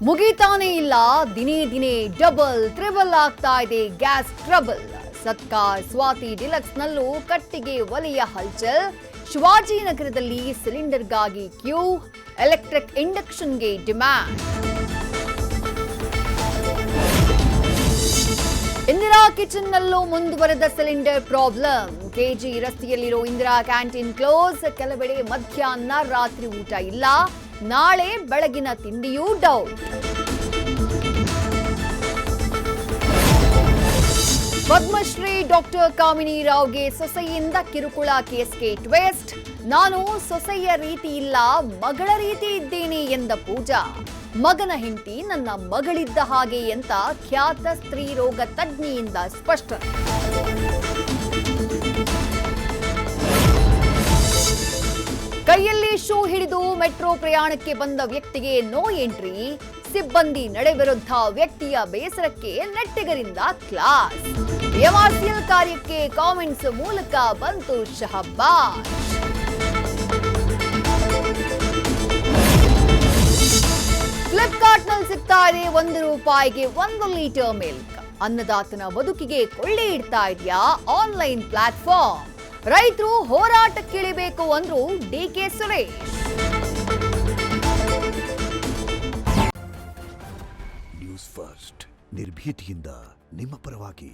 ಮುಗಿತಾನೇ ಇಲ್ಲ, ದಿನೇ ದಿನೇ ಡಬಲ್ ಟ್ರಿಬಲ್ ಆಗ್ತಾ ಇದೆ ಗ್ಯಾಸ್ ಟ್ರಬಲ್. ಸತ್ಕಾರ್ ಸ್ವಾತಿ ಡಿಲಕ್ಸ್ನಲ್ಲೂ ಕಟ್ಟಿಗೆ ಒಲೆಯ ಹಲ್ಚಲ್. ಶಿವಾಜಿನಗರದಲ್ಲಿ ಸಿಲಿಂಡರ್ಗಾಗಿ ಕ್ಯೂ, ಎಲೆಕ್ಟ್ರಿಕ್ ಇಂಡಕ್ಷನ್ಗೆ ಡಿಮ್ಯಾಂಡ್. ಇಂದಿರಾ ಕಿಚನ್ನಲ್ಲೂ ಮುಂದುವರೆದ ಸಿಲಿಂಡರ್ ಪ್ರಾಬ್ಲಮ್. ಕೆಜಿ ರಸ್ತೆಯಲ್ಲಿರೋ ಇಂದಿರಾ ಕ್ಯಾಂಟೀನ್ ಕ್ಲೋಸ್. ಕೆಲವೆಡೆ ಮಧ್ಯಾಹ್ನ ರಾತ್ರಿ ಊಟ ಇಲ್ಲ. ನಾಳೆ ಬೆಳಗಿನ ತಿಂಡಿಯೂ ಡೌಟ್. ಪದ್ಮಶ್ರೀ ಡಾಕ್ಟರ್ ಕಾಮಿನಿ ರಾವ್ಗೆ ಸೊಸೆಯಿಂದ ಕಿರುಕುಳ ಕೇಸ್ಗೆ ಟ್ವಿಸ್ಟ್. ನಾನು ಸೊಸೆಯ ರೀತಿ ಇಲ್ಲ, ಮಗಳ ರೀತಿ ಇದ್ದೇನೆ ಎಂದ ಪೂಜಾ. ಮಗನ ಹೆಂಡತಿ ನನ್ನ ಮಗಳಿದ್ದ ಹಾಗೆ ಅಂತ ಖ್ಯಾತ ಸ್ತ್ರೀ ರೋಗ ತಜ್ಞೆಯಿಂದ ಸ್ಪಷ್ಟನೆ. ಕೈಯಲ್ಲಿ ಶೂ ಹಿಡಿದು ಮೆಟ್ರೋ ಪ್ರಯಾಣಕ್ಕೆ ಬಂದ ವ್ಯಕ್ತಿಗೆ ನೋ ಎಂಟ್ರಿ. ಸಿಬ್ಬಂದಿ ನಡೆ ವಿರುದ್ಧ ವ್ಯಕ್ತಿಯ ಬೇಸರಕ್ಕೆ ನೆಟ್ಟಿಗರಿಂದ ಕ್ಲಾಸ್. ಎಮಆರ್ಸಿಎಲ್ ಕಾರ್ಯಕ್ಕೆ ಕಾಮೆಂಟ್ಸ್ ಮೂಲಕ ಬಂತು ಶಹಬ್ಬಾಸ್. ಫ್ಲಿಪ್ಕಾರ್ಟ್ನಲ್ಲಿ ಸಿಗ್ತಾ ಇದೆ ₹1ಗೆ 1 ಲೀಟರ್ ಮಿಲ್ಕ್. ಅನ್ನದಾತನ ಬದುಕಿಗೆ ಕೊಳ್ಳೆ ಇಡ್ತಾ ಇದೆಯಾ ಆನ್ಲೈನ್ ಪ್ಲಾಟ್ಫಾರ್ಮ್? ರೈತರು ಹೋರಾಟಕ್ಕಿಳಿಬೇಕು ಅಂದ್ರು ಡಿಕೆ ಸುರೇಶ್. ನ್ಯೂಸ್ ಫಸ್ಟ್ ನಿರ್ಭೀತಿಯಿಂದ ನಿಮ್ಮ ಪರವಾಗಿ.